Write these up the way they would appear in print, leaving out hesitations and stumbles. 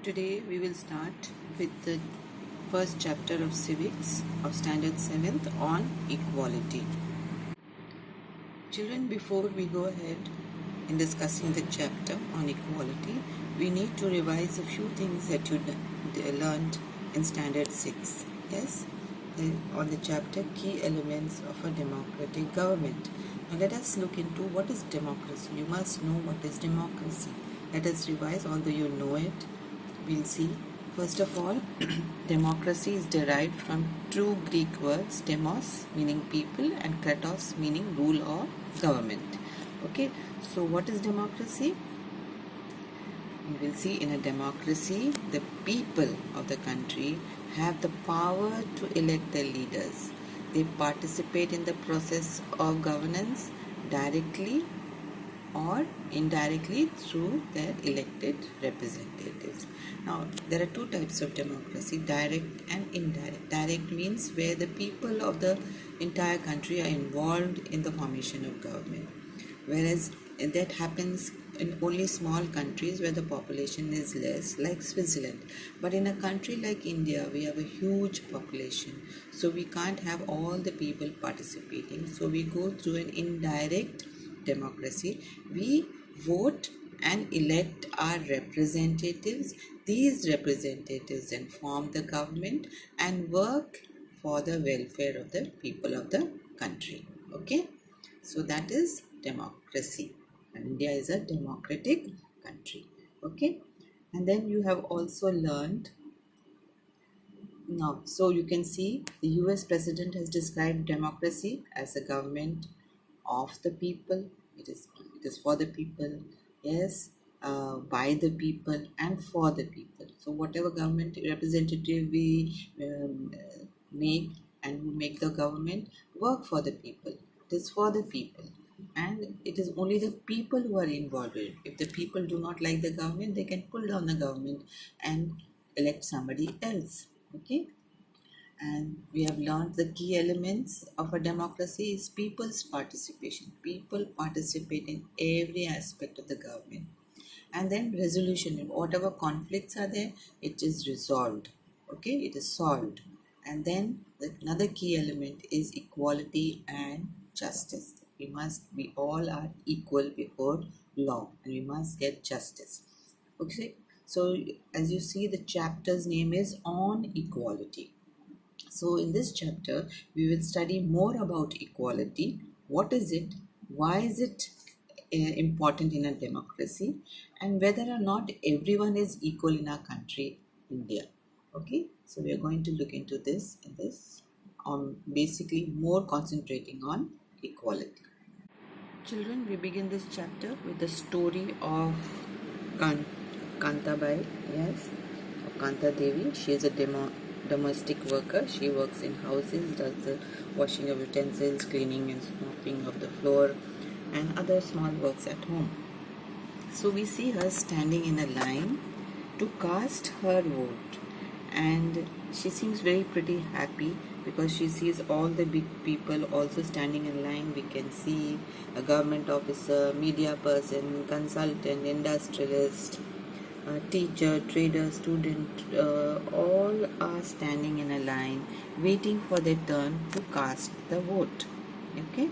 Today we will start with the first chapter of civics of standard 7th on equality. Children, before we go ahead in discussing the chapter on equality, we need to revise a few things that you learned in standard 6. Yes, on the chapter key elements of a democratic government. Now let us look into what is democracy. You must know what is democracy. Let us revise, although you know it. We'll see. First of all, democracy is derived from two Greek words, demos meaning people and kratos meaning rule or government. Okay, so what is democracy? We will see in a democracy, the people of the country have the power to elect their leaders. They participate in the process of governance directly or indirectly through their elected representatives. Now, there are two types of democracy, direct and indirect. Direct means where the people of the entire country are involved in the formation of government, whereas that happens in only small countries where the population is less, like Switzerland. But in a country like India, we have a huge population, so we can't have all the people participating, so we go through an indirect democracy. We vote and elect our representatives. These representatives then form the government and work for the welfare of the people of the country. Okay, so that is democracy. India is a democratic country. Okay, and then you have also learned now, so you can see the US president has described democracy as a government of the people. It is for the people. Yes, by the people and for the people. So whatever government representative we make and who make the government work for the people. It is for the people, and it is only the people who are involved in it. If the people do not like the government, they can pull down the government and elect somebody else. Okay, and we have learned the key elements of a democracy is people's participation. People participate in every aspect of the government, and then resolution. Whatever conflicts are there, it is resolved. Okay, it is solved. And then another key element is equality and justice. We all are equal before law, and we must get justice. Okay, so as you see, the chapter's name is on equality. So, in this chapter, we will study more about equality. What is it? Why is it important in a democracy? And whether or not everyone is equal in our country, India. Okay, so we are going to look into this and this basically more concentrating on equality. Children, we begin this chapter with the story of Kan- Kantabai, yes, of Kanta Devi. She is a domestic worker. She works in houses, does the washing of utensils, cleaning and mopping of the floor, and other small works at home. So we see her standing in a line to cast her vote, and she seems very pretty happy because she sees all the big people also standing in line. We can see a government officer, media person, consultant, industrialist, teacher, trader, student, all are standing in a line waiting for their turn to cast the vote. Okay,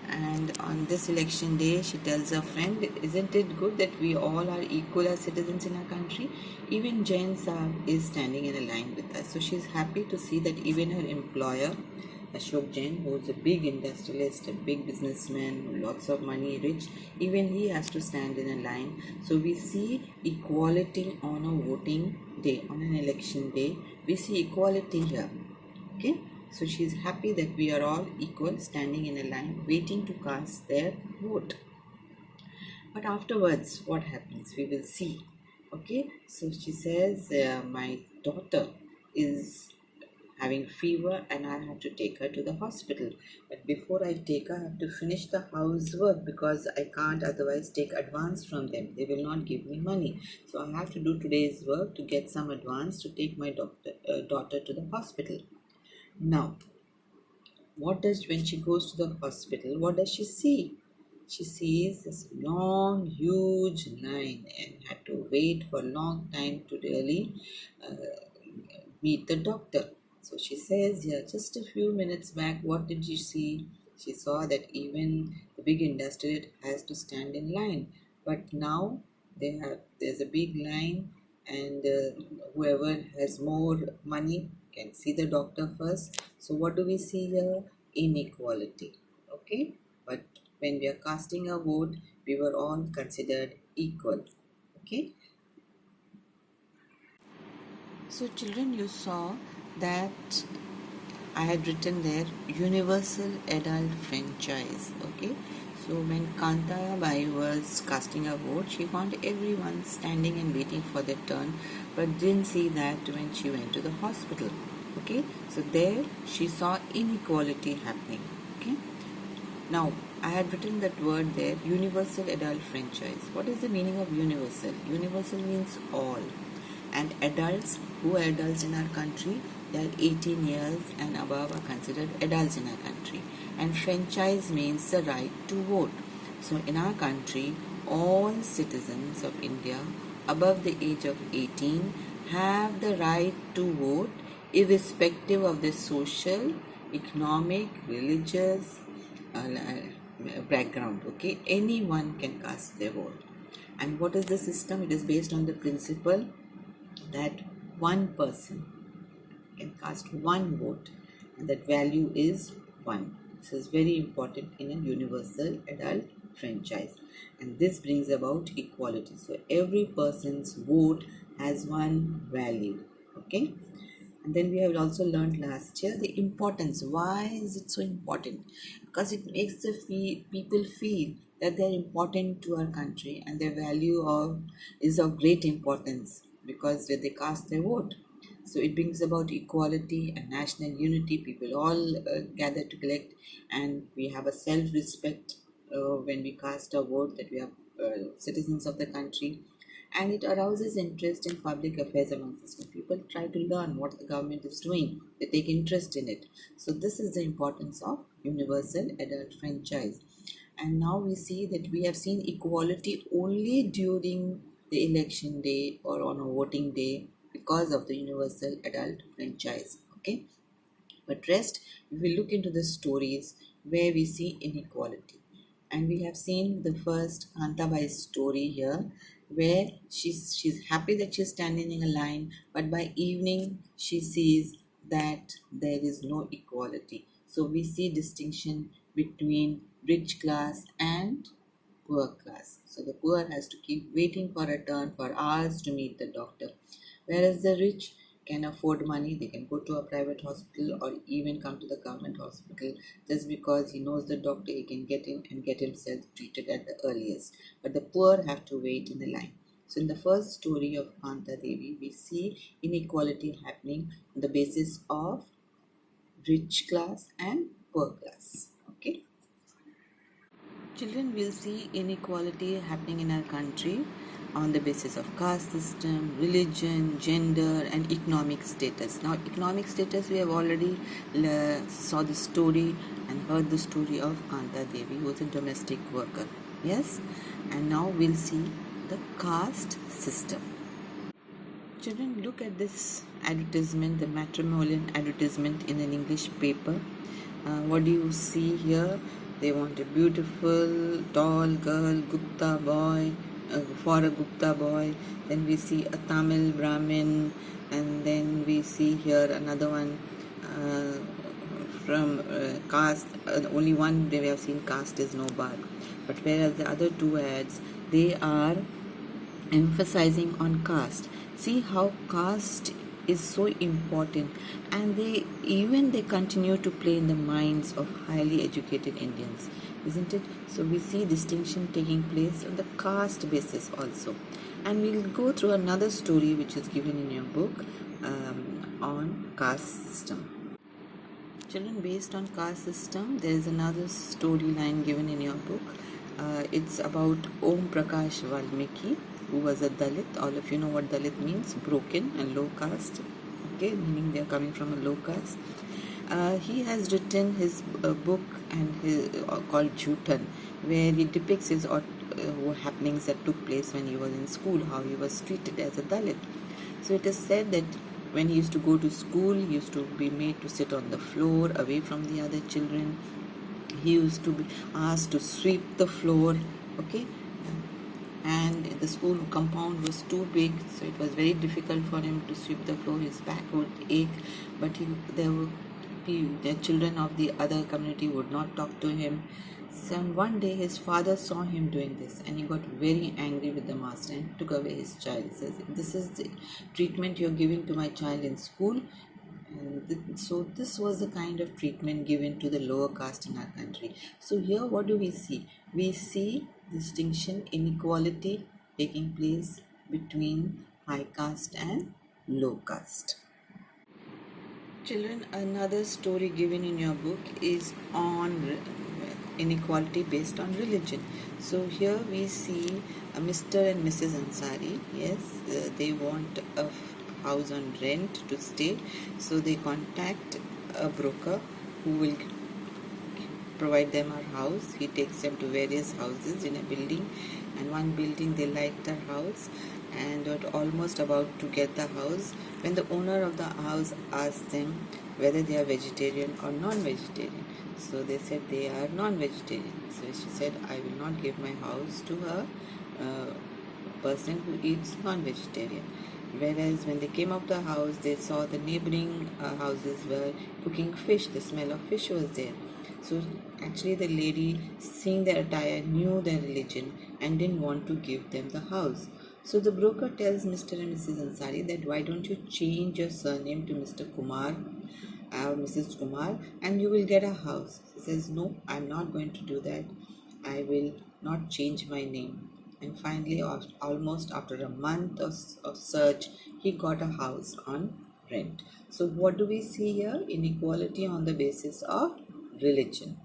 and on this election day, she tells her friend, "Isn't it good that we all are equal as citizens in our country?" Even Jain Saab is standing in a line with us. So she's happy to see that even her employer, Ashok Jain, who is a big industrialist, a big businessman, lots of money, rich, even he has to stand in a line. So we see equality on a voting day, on an election day. We see equality here. Okay, so she's happy that we are all equal, standing in a line, waiting to cast their vote. But afterwards, what happens? We will see. Okay, so she says, my daughter is having fever and I have to take her to the hospital. But before I take her, I have to finish the housework because I can't otherwise take advance from them. They will not give me money. So I have to do today's work to get some advance to take my daughter to the hospital. Now, when she goes to the hospital, what does she see? she sees this long, huge line and had to wait for a long time to really uh, meet the doctor. So she says, yeah, just a few minutes back, what did you see? She saw that even the big industrial has to stand in line. But now there's a big line, and whoever has more money can see the doctor first. So what do we see here? Inequality. Okay, but when we are casting a vote, we were all considered equal. Okay, so children, you saw that I had written there universal adult franchise. Okay, so when Kanta Bai was casting a vote, she found everyone standing and waiting for their turn, but didn't see that when she went to the hospital. Okay, so there she saw inequality happening. Okay, now I had written that word there, universal adult franchise. What is the meaning of universal? Universal means all, and adults, who are adults in our country, they are 18 years and above are considered adults in our country. And franchise means the right to vote. So in our country, all citizens of India above the age of 18 have the right to vote irrespective of their social, economic, religious background. Okay, anyone can cast their vote. And what is the system? It is based on the principle that one person can cast one vote, and that value is one. This is very important in a universal adult franchise, and this brings about equality. So every person's vote has one value. Okay, and then we have also learned last year the importance. Why is it so important? Because it makes the people feel that they are important to our country, and their value is of great importance because they cast their vote. So it brings about equality and national unity. People all gather to collect, and we have a self-respect when we cast a vote that we are citizens of the country, and it arouses interest in public affairs among system. People try to learn what the government is doing. They take interest in it. So this is the importance of universal adult franchise. And now we see that we have seen equality only during the election day or on a voting day because of the universal adult franchise. Okay, but rest, if we look into the stories where we see inequality, and we have seen the first Kantabai's story here, where she's happy that she's standing in a line, but by evening she sees that there is no equality. So we see distinction between rich class and poor class. So the poor has to keep waiting for a turn for hours to meet the doctor, whereas the rich can afford money. They can go to a private hospital or even come to the government hospital just because he knows the doctor. He can get in and get himself treated at the earliest. But the poor have to wait in the line. So in the first story of Kanta Devi, we see inequality happening on the basis of rich class and poor class. Okay. Children will see inequality happening in our country on the basis of caste system, religion, gender, and economic status. Now, economic status, we have already saw the story and heard the story of Kanta Devi, who was a domestic worker. Yes, and now we'll see the caste system. Children, look at this advertisement, the matrimonial advertisement in an English paper. What do you see here? They want a beautiful, tall girl, Gupta boy, for a Gupta boy. Then we see a Tamil Brahmin, and then we see here another one from caste. Only one they have seen caste is no bar, but whereas the other two ads, they are emphasizing on caste. See how caste is so important, and they continue to play in the minds of highly educated Indians, isn't it? So we see distinction taking place on the caste basis also, and we'll go through another story which is given in your book on caste system. Children, based on caste system, there is another storyline given in your book. It's about Om Prakash Valmiki, who was a Dalit. All of you know what Dalit means, broken and low caste. Okay, meaning they are coming from a low caste. He has written his book called Jutan, where he depicts his happenings that took place when he was in school, how he was treated as a Dalit. So it is said that when he used to go to school, he used to be made to sit on the floor away from the other children. He used to be asked to sweep the floor, okay, and the school compound was too big, so it was very difficult for him to sweep the floor. His back would ache, but the children of the other community would not talk to him. So one day his father saw him doing this, and he got very angry with the master and took away his child. He says, "This is the treatment you're giving to my child in school." So this was the kind of treatment given to the lower caste in our country. So here what do we see? We see distinction, inequality taking place between high caste and low caste. Children, another story given in your book is on inequality based on religion. So here we see Mr. and Mrs. Ansari. Yes, they want a house on rent to stay, so they contact a broker who will provide them a house. He takes them to various houses in a building, and one building they liked the house and were almost about to get the house when the owner of the house asked them whether they are vegetarian or non-vegetarian. So they said they are non-vegetarian. So she said, "I will not give my house to a person who eats non-vegetarian." Whereas when they came up the house, they saw the neighboring houses were cooking fish. The smell of fish was there. So actually the lady, seeing their attire, knew their religion and didn't want to give them the house. So the broker tells Mr. and Mrs. Ansari that why don't you change your surname to Mr. Kumar or Mrs. Kumar and you will get a house. He says, "No, I'm not going to do that. I will not change my name." And finally, almost after a month of search, he got a house on rent. So what do we see here? Inequality on the basis of religion.